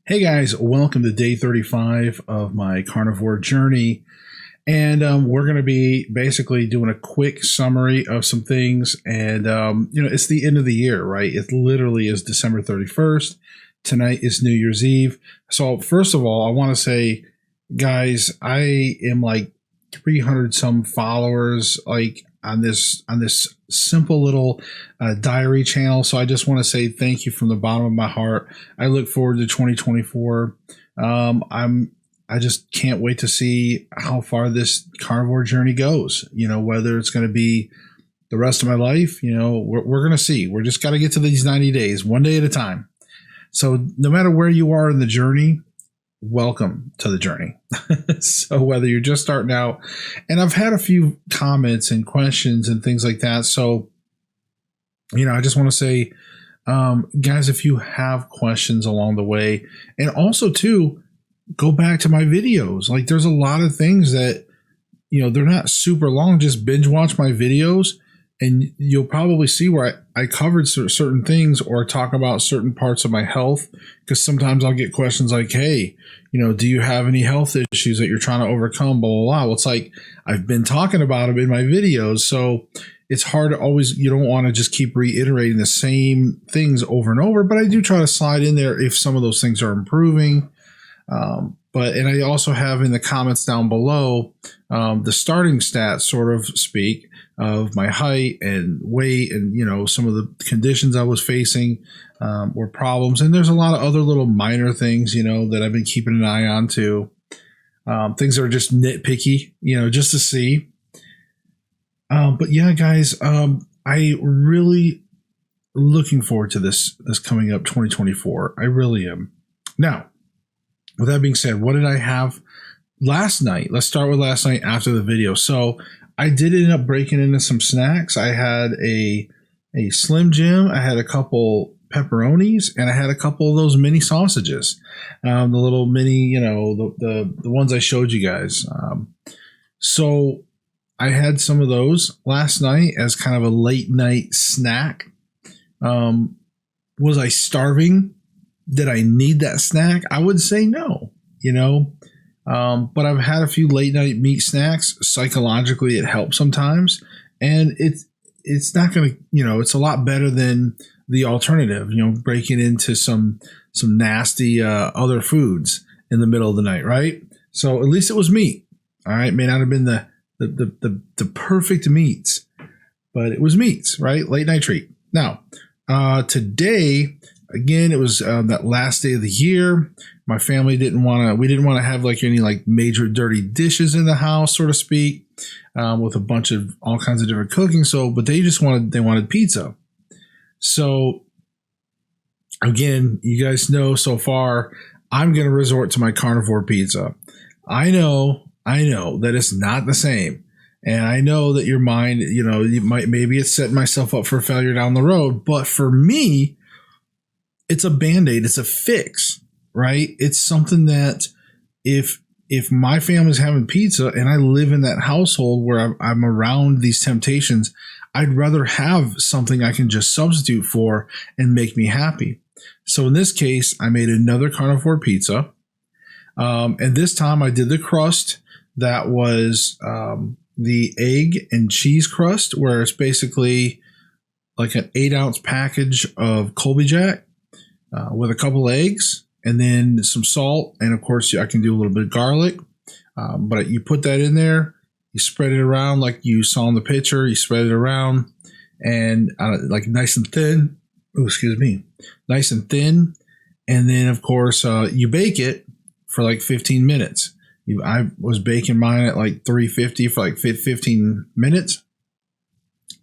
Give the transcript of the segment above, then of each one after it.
Hey guys, welcome to day 35 of my carnivore journey. And we're going to be basically doing a quick summary of some things. And, it's the end of the year, right? It literally is December 31st. Tonight is New Year's Eve. So, first of all, I want to say, guys, I am like 300 some followers, like on this simple little diary channel. So I just want to say thank you from the bottom of my heart. I look forward to 2024. I just can't wait to see how far this carnivore journey goes. Whether it's going to be the rest of my life, we're going to see. We're just got to get to these 90 days, one day at a time. So no matter where you are in the journey, welcome to the journey. So whether you're just starting out, and I've had a few comments and questions and things like that. So, I just want to say, guys, if you have questions along the way, and also too, go back to my videos. Like there's a lot of things that, they're not super long. Just binge watch my videos and you'll probably see where I covered certain things or talk about certain parts of my health. Because sometimes I'll get questions like, hey, do you have any health issues that you're trying to overcome? Blah, blah, blah. Well, it's like I've been talking about them in my videos. So it's hard to always, you don't want to just keep reiterating the same things over and over. But I do try to slide in there if some of those things are improving. And I also have in the comments down below the starting stats, sort of speak, of my height and weight and, some of the conditions I was facing were problems. And there's a lot of other little minor things, that I've been keeping an eye on too. Things that are just nitpicky, just to see. But yeah, guys, I really looking forward to this coming up 2024. I really am. Now, with that being said, what did I have last night? Let's start with last night after the video. So I did end up breaking into some snacks. I had a Slim Jim. I had a couple pepperonis, and I had a couple of those mini sausages, the little mini, the ones I showed you guys. So I had some of those last night as kind of a late night snack. Was I starving? Did I need that snack? I would say no, but I've had a few late night meat snacks. Psychologically, it helps sometimes. And it's not going to, it's a lot better than the alternative, breaking into some nasty other foods in the middle of the night, right? So at least it was meat. All right. May not have been the perfect meats, but it was meats, right? Late night treat. Now, today, again, it was that last day of the year. My family we didn't want to have like any like major dirty dishes in the house, so to speak, with a bunch of all kinds of different cooking. So, but they wanted pizza. So again, you guys know so far, I'm going to resort to my Carnivore Pizza. I know that it's not the same. And I know that your mind, maybe it's setting myself up for failure down the road. But for me, it's a Band-Aid. It's a fix, right? It's something that if my family's having pizza and I live in that household where I'm around these temptations, I'd rather have something I can just substitute for and make me happy. So in this case, I made another Carnivore Pizza. And this time I did the crust that was the egg and cheese crust, where it's basically like an 8-ounce package of Colby Jack with a couple eggs and then some salt. And of course, I can do a little bit of garlic. But you put that in there, you spread it around like you saw in the picture. You spread it around and like nice and thin. Oh, excuse me. Nice and thin. And then, of course, you bake it for like 15 minutes. I was baking mine at like 350 for like 15 minutes.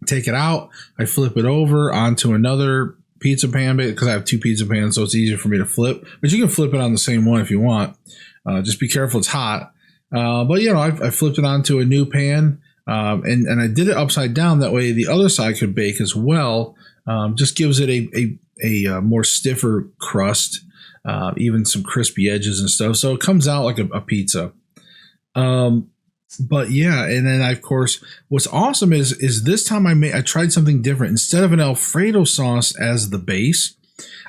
Take it out. I flip it over onto another pizza pan because I have 2 pizza pans, so it's easier for me to flip. But you can flip it on the same one if you want. Just be careful, it's hot. But I flipped it onto a new pan, and I did it upside down. That way the other side could bake as well. Just gives it a more stiffer crust, even some crispy edges and stuff. So it comes out like a pizza. But yeah, and then of course, what's awesome is this time I tried something different. Instead of an Alfredo sauce as the base,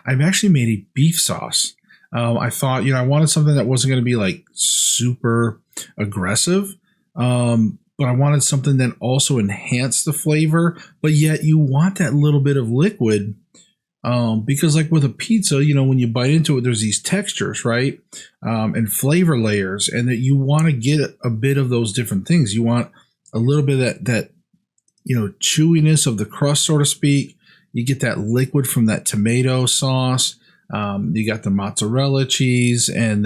I've actually made a beef sauce. I thought, I wanted something that wasn't going to be like super aggressive. But I wanted something that also enhanced the flavor, but yet you want that little bit of liquid. Because like with a pizza, when you bite into it, there's these textures, right? And flavor layers, and that you want to get a bit of those different things. You want a little bit of that chewiness of the crust, so to speak. You get that liquid from that tomato sauce. You got the mozzarella cheese and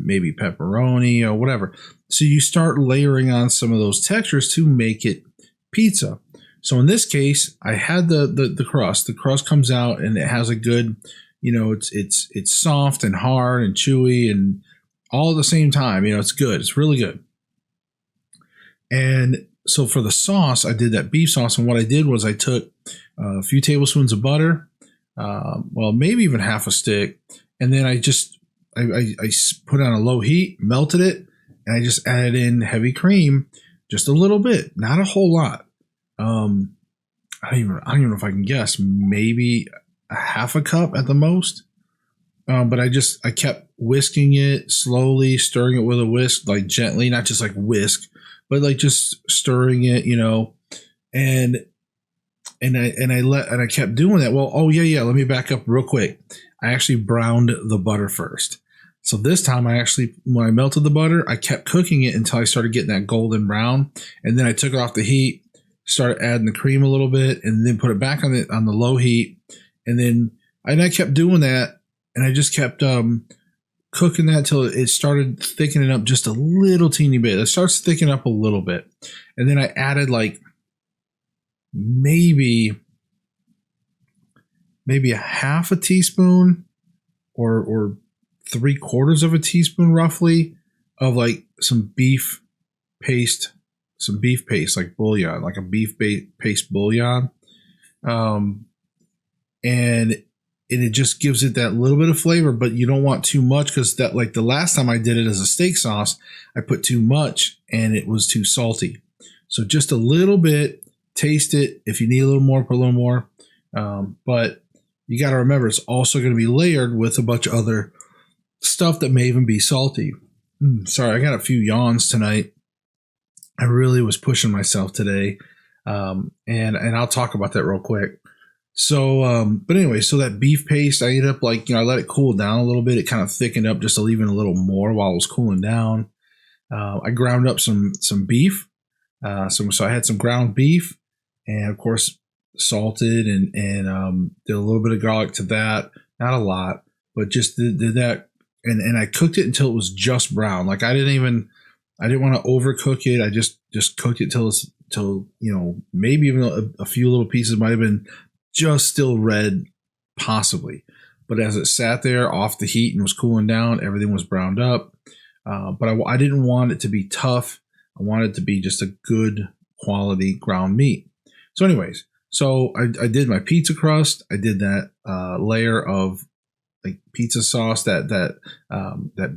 maybe pepperoni or whatever. So you start layering on some of those textures to make it pizza. So in this case, I had the crust. The crust comes out and it has a good, it's soft and hard and chewy and all at the same time. It's good. It's really good. And so for the sauce, I did that beef sauce. And what I did was I took a few tablespoons of butter, maybe even half a stick. And then I put it on a low heat, melted it, and I just added in heavy cream, just a little bit, not a whole lot. I don't even know if I can guess, maybe a half a cup at the most. But I kept whisking it slowly, stirring it with a whisk, like gently, not just like whisk, but like just stirring it, and I kept doing that. Well, let me back up real quick. I actually browned the butter first. So this time when I melted the butter, I kept cooking it until I started getting that golden brown. And then I took it off the heat, started adding the cream a little bit, and then put it back on the low heat. And I kept doing that, and I just kept cooking that till it started thickening up just a little teeny bit. It starts thickening up a little bit. And then I added like maybe a half a teaspoon or 3/4 of a teaspoon roughly of like some beef paste, like bouillon, like a beef paste bouillon. And it just gives it that little bit of flavor, but you don't want too much, because that, like the last time I did it as a steak sauce, I put too much and it was too salty. So just a little bit, taste it. If you need a little more, put a little more. But you got to remember, it's also going to be layered with a bunch of other stuff that may even be salty. Sorry, I got a few yawns tonight. I really was pushing myself today. And I'll talk about that real quick. So, but anyway, so that beef paste, I ended up I let it cool down a little bit. It kind of thickened up just even a little more while it was cooling down. I ground up some beef. So I had some ground beef, and of course salted and did a little bit of garlic to that. Not a lot, but just did that. And I cooked it until it was just brown. Like I didn't want to overcook it. I just cooked it till maybe even a few little pieces might have been just still red, possibly. But as it sat there off the heat and was cooling down, everything was browned up. But I didn't want it to be tough. I wanted it to be just a good quality ground meat. So anyways, I did my pizza crust. I did that layer of like pizza sauce, that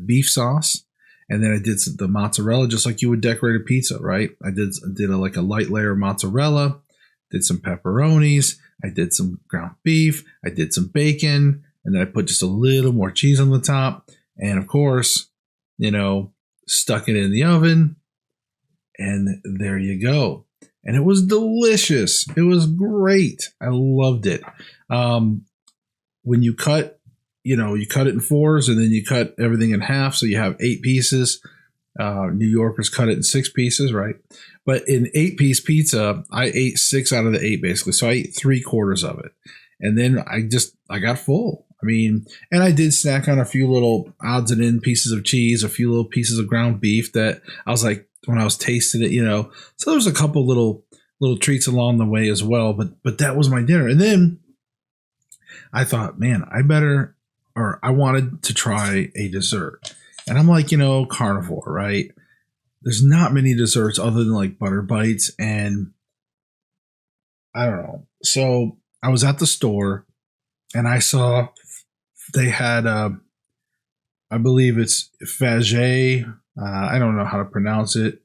beef sauce. And then I did the mozzarella, just like you would decorate a pizza, right? I did a light layer of mozzarella, did some pepperonis, I did some ground beef, I did some bacon, and then I put just a little more cheese on the top. And of course, stuck it in the oven, and there you go. And it was delicious. It was great. I loved it. When you cut, you cut it in fours, and then you cut everything in half. So you have 8 pieces. New Yorkers cut it in 6 pieces, right? But in 8-piece pizza, I ate 6 out of the 8 basically. So I ate 3/4 of it. And then I got full. I mean, and I did snack on a few little odds and end pieces of cheese, a few little pieces of ground beef that I was like, when I was tasting it, so there was a couple little treats along the way as well. But that was my dinner. And then I thought, man, I wanted to try a dessert. And I'm like, carnivore, right? There's not many desserts other than like butter bites. And I don't know. So I was at the store and I saw they had, I believe it's Fagé. I don't know how to pronounce it.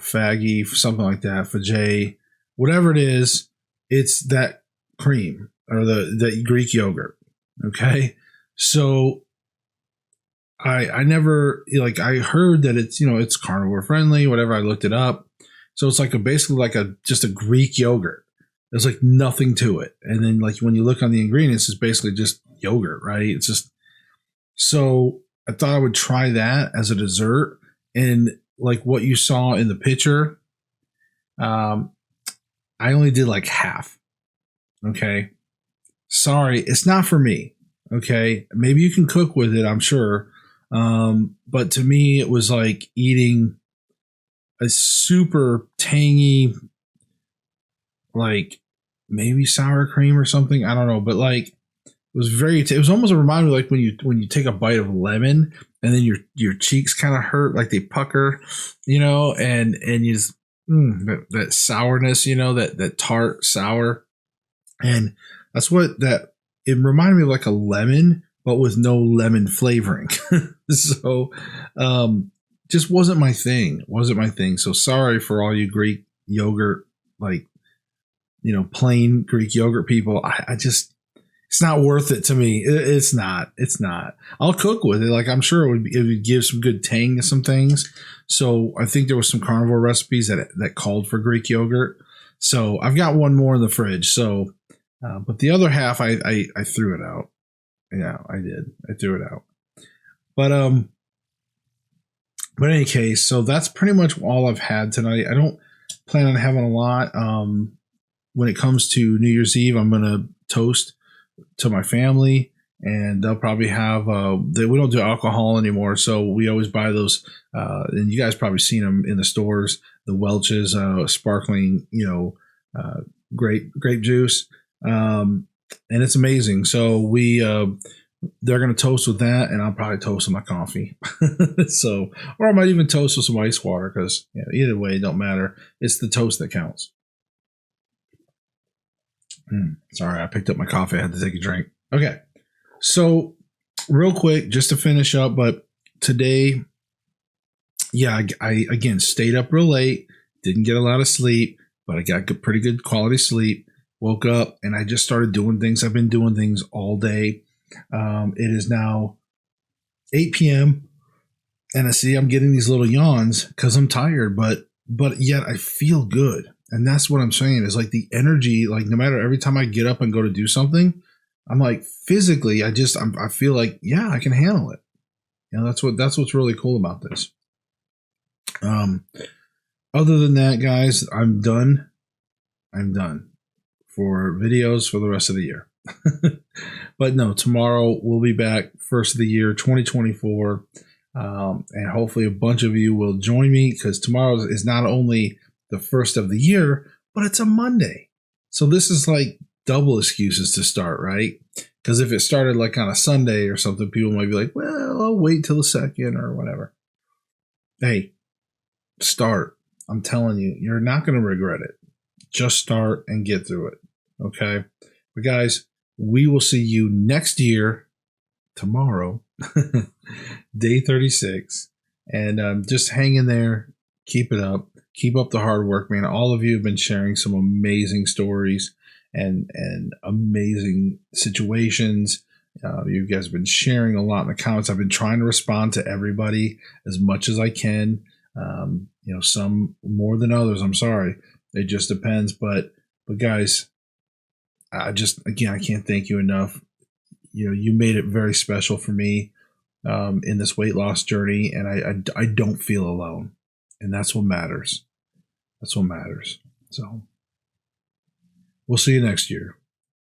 Faggy, something like that. Fagé, whatever it is, it's that cream or the Greek yogurt. Okay. So I never like, I heard that it's, it's carnivore friendly, whatever. I looked it up. So it's like basically like just a Greek yogurt. There's like nothing to it. And then like when you look on the ingredients, it's basically just yogurt, right? It's just, so I thought I would try that as a dessert. And like what you saw in the picture, I only did like half. Okay. Sorry, it's not for me. Okay. Maybe you can cook with it, I'm sure. But to me, it was like eating a super tangy, like maybe sour cream or something. I don't know, but like it was it was almost a reminder like when you take a bite of lemon and then your cheeks kind of hurt, like they pucker, and you just that sourness, that tart sour, and that's what that it reminded me of, like a lemon, but with no lemon flavoring. So, just wasn't my thing. So sorry for all you Greek yogurt, like, plain Greek yogurt people. I just, it's not worth it to me. It's not. I'll cook with it. Like, I'm sure it would give some good tang to some things. So I think there was some carnivore recipes that called for Greek yogurt. So I've got one more in the fridge. So, but the other half, I threw it out. Yeah, I did. I threw it out. But in any case, so that's pretty much all I've had tonight. I don't plan on having a lot. When it comes to New Year's Eve, I'm gonna toast to my family, and they'll probably have. We don't do alcohol anymore, so we always buy those. And you guys probably seen them in the stores. The Welch's sparkling, grape juice. And it's amazing. So they're going to toast with that, and I'll probably toast with my coffee. So, or I might even toast with some ice water, because either way, it don't matter. It's the toast that counts. Sorry, I picked up my coffee. I had to take a drink. Okay. So real quick, just to finish up, but today, I again stayed up real late, didn't get a lot of sleep, but I got pretty good quality sleep. Woke up and I just started doing things. I've been doing things all day. It is now 8 p.m. and I see I'm getting these little yawns because I'm tired, but yet I feel good. And that's what I'm saying is like the energy, like no matter every time I get up and go to do something, I'm like physically, I feel like, yeah, I can handle it. That's what's really cool about this. Other than that, guys, I'm done for videos for the rest of the year. But no, tomorrow we'll be back, first of the year 2024, and hopefully a bunch of you will join me, because tomorrow is not only the first of the year, but it's a Monday. So this is like double excuses to start, right? Because if it started like on a Sunday or something, people might be like, well, I'll wait till the second or whatever. Hey, start. I'm telling you, you're not going to regret it. Just start and get through it. Okay. But guys, we will see you next year, tomorrow, day 36. And just hang in there. Keep it up. Keep up the hard work, man. All of you have been sharing some amazing stories and amazing situations. You guys have been sharing a lot in the comments. I've been trying to respond to everybody as much as I can. Some more than others. I'm sorry. It just depends. But guys, I can't thank you enough. You made it very special for me in this weight loss journey, and I don't feel alone, and that's what matters. So we'll see you next year.